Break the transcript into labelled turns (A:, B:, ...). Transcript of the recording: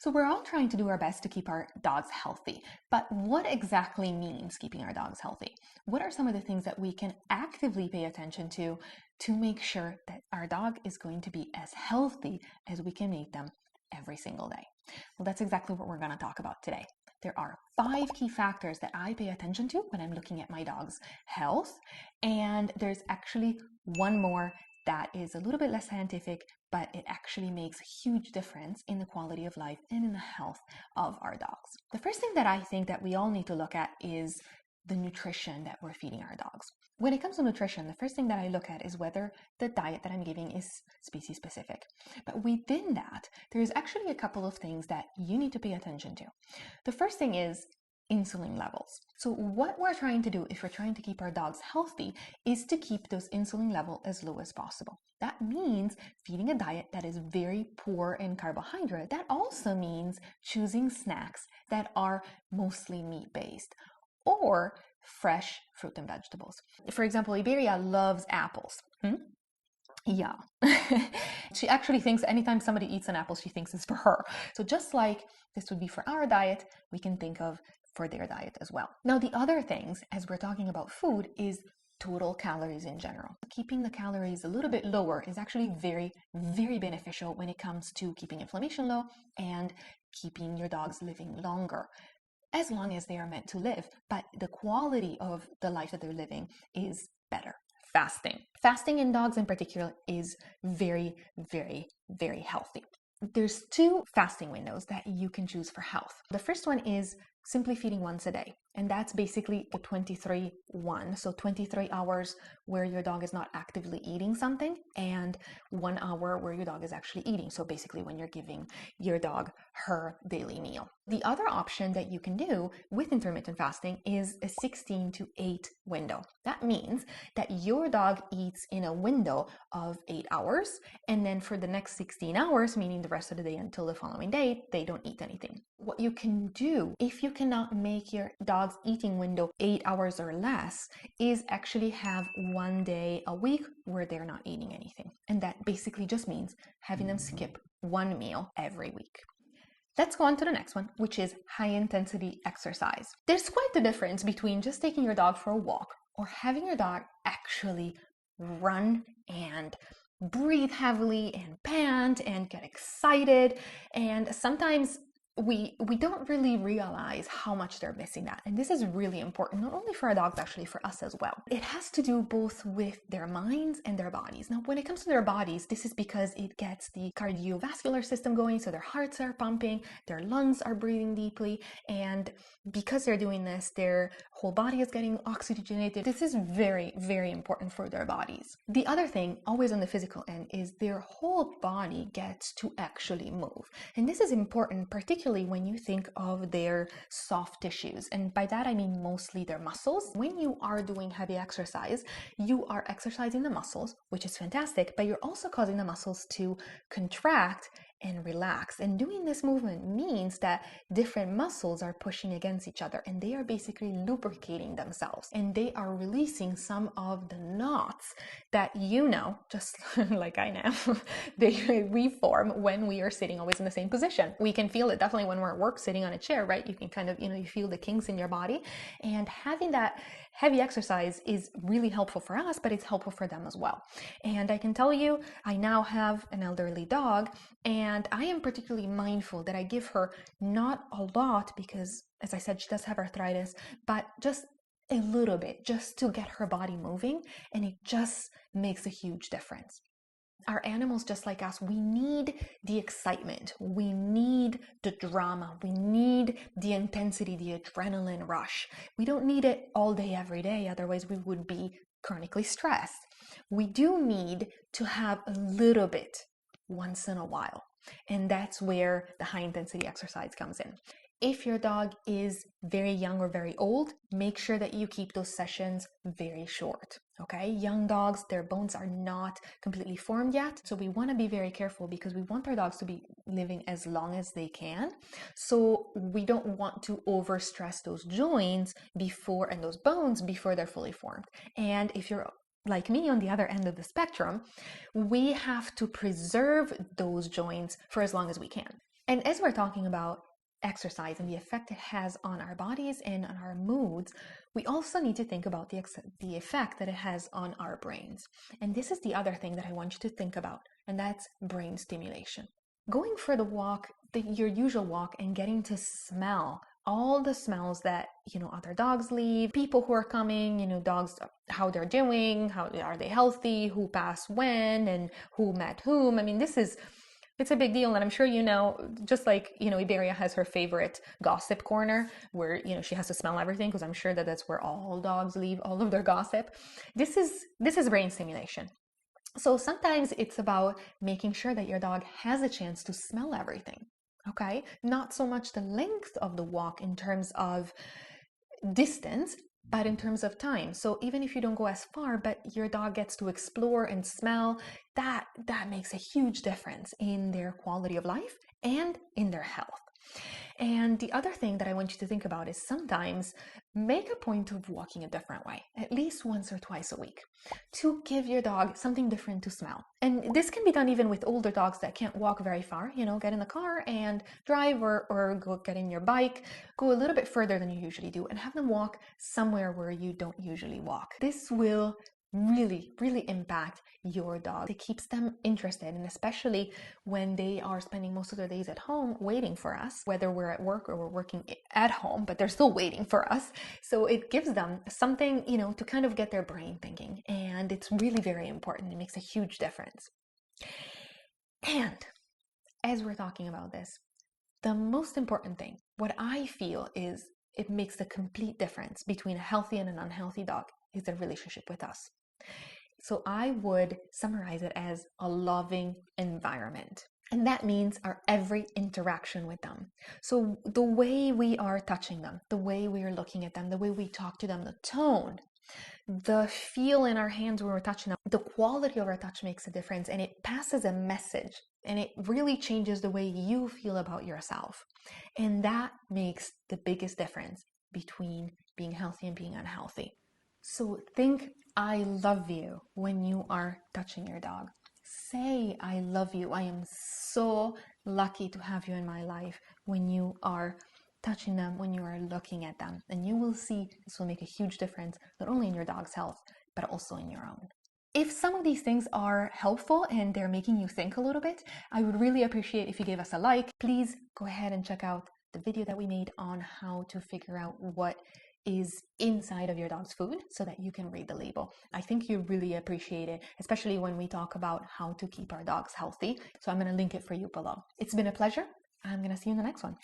A: So we're all trying to do our best to keep our dogs healthy, but what exactly means keeping our dogs healthy? What are some of the things that we can actively pay attention to make sure that our dog is going to be as healthy as we can make them every single day? Well, that's exactly what we're going to talk about today. There are 5 key factors that I pay attention to when I'm looking at my dog's health, and there's actually one more that is a little bit less scientific, but it actually makes a huge difference in the quality of life and in the health of our dogs. The first thing that I think that we all need to look at is the nutrition that we're feeding our dogs. When it comes to nutrition, the first thing that I look at is whether the diet that I'm giving is species specific. But within that, there's actually a couple of things that you need to pay attention to. The first thing is insulin levels. So what we're trying to do if we're trying to keep our dogs healthy is to keep those insulin levels as low as possible. That means feeding a diet that is very poor in carbohydrate. That also means choosing snacks that are mostly meat-based or fresh fruit and vegetables. For example, Iberia loves apples. Yeah. She actually thinks anytime somebody eats an apple, she thinks it's for her. So just like this would be for our diet, we can think of for their diet as well. Now, the other things, as we're talking about food, is total calories in general. Keeping the calories a little bit lower is actually very, very beneficial when it comes to keeping inflammation low and keeping your dogs living longer, as long as they are meant to live. But the quality of the life that they're living is better. Fasting in dogs in particular is very, very, very healthy. There's 2 fasting windows that you can choose for health. The first one is simply feeding once a day, and that's basically the 23-1. So 23 hours where your dog is not actively eating something and 1 hour where your dog is actually eating. So basically when you're giving your dog her daily meal. The other option that you can do with intermittent fasting is a 16-8 window. That means that your dog eats in a window of 8 hours, and then for the next 16 hours, meaning the rest of the day until the following day, they don't eat anything. What you can do if you cannot make your dog's eating window 8 hours or less is actually have 1 day a week where they're not eating anything. And that basically just means having them skip 1 meal every week. Let's go on to the next one, which is high intensity exercise. There's quite the difference between just taking your dog for a walk or having your dog actually run and breathe heavily and pant and get excited. And sometimes we don't really realize how much they're missing that. And this is really important, not only for our dogs, actually for us as well. It has to do both with their minds and their bodies. Now, when it comes to their bodies, this is because it gets the cardiovascular system going, so their hearts are pumping, their lungs are breathing deeply, and because they're doing this, their whole body is getting oxygenated. This is very, very important for their bodies. The other thing, always on the physical end, is their whole body gets to actually move. And this is important, particularly when you think of their soft tissues. And by that, I mean mostly their muscles. When you are doing heavy exercise, you are exercising the muscles, which is fantastic, but you're also causing the muscles to contract and relax. And doing this movement means that different muscles are pushing against each other and they are basically lubricating themselves, and they are releasing some of the knots that, just like I know, we form when we are sitting always in the same position. We can feel it definitely when we're at work sitting on a chair, right? You can kind of, you feel the kinks in your body, and having that heavy exercise is really helpful for us, but it's helpful for them as well. And I can tell you, I now have an elderly dog, and I am particularly mindful that I give her not a lot because, as I said, she does have arthritis, but just a little bit just to get her body moving, and it just makes a huge difference. Our animals, just like us, we need the excitement, we need the drama, we need the intensity, the adrenaline rush. We don't need it all day, every day, otherwise we would be chronically stressed. We do need to have a little bit once in a while, and that's where the high intensity exercise comes in. If your dog is very young or very old, make sure that you keep those sessions very short, okay? Young dogs, their bones are not completely formed yet, so we want to be very careful because we want our dogs to be living as long as they can. So we don't want to overstress those joints and those bones before they're fully formed. And if you're like me on the other end of the spectrum, we have to preserve those joints for as long as we can. And as we're talking about exercise and the effect it has on our bodies and on our moods, we also need to think about the effect that it has on our brains. And this is the other thing that I want you to think about, and that's brain stimulation. Going for the walk, your usual walk, and getting to smell all the smells that, other dogs leave, people who are coming, dogs, how they're doing, how are they healthy, who passed when, and who met whom. I mean, it's a big deal. And I'm sure just like, Iberia has her favorite gossip corner where, she has to smell everything, because I'm sure that that's where all dogs leave all of their gossip. This is brain stimulation. So sometimes it's about making sure that your dog has a chance to smell everything. Okay? Not so much the length of the walk in terms of distance, but in terms of time. So even if you don't go as far, but your dog gets to explore and smell, that makes a huge difference in their quality of life and in their health. And the other thing that I want you to think about is sometimes make a point of walking a different way, at least once or twice a week, to give your dog something different to smell. And this can be done even with older dogs that can't walk very far. Get in the car and drive, or go get in your bike, go a little bit further than you usually do, and have them walk somewhere where you don't usually walk. This will really, really impact your dog. It keeps them interested, and especially when they are spending most of their days at home waiting for us, whether we're at work or we're working at home, but they're still waiting for us. So it gives them something, to kind of get their brain thinking, and it's really very important. It makes a huge difference. And as we're talking about this, the most important thing, what I feel is it makes the complete difference between a healthy and an unhealthy dog, is their relationship with us. So I would summarize it as a loving environment. And that means our every interaction with them. So the way we are touching them, the way we are looking at them, the way we talk to them, the tone, the feel in our hands when we're touching them, the quality of our touch makes a difference, and it passes a message, and it really changes the way you feel about yourself. And that makes the biggest difference between being healthy and being unhealthy. So think I love you when you are touching your dog. Say I love you. I am so lucky to have you in my life when you are touching them, when you are looking at them. And you will see this will make a huge difference, not only in your dog's health, but also in your own. If some of these things are helpful and they're making you think a little bit, I would really appreciate if you gave us a like. Please go ahead and check out the video that we made on how to figure out what is inside of your dog's food so that you can read the label. I think you really appreciate it, especially when we talk about how to keep our dogs healthy. So I'm going to link it for you below. It's been a pleasure. I'm going to see you in the next one.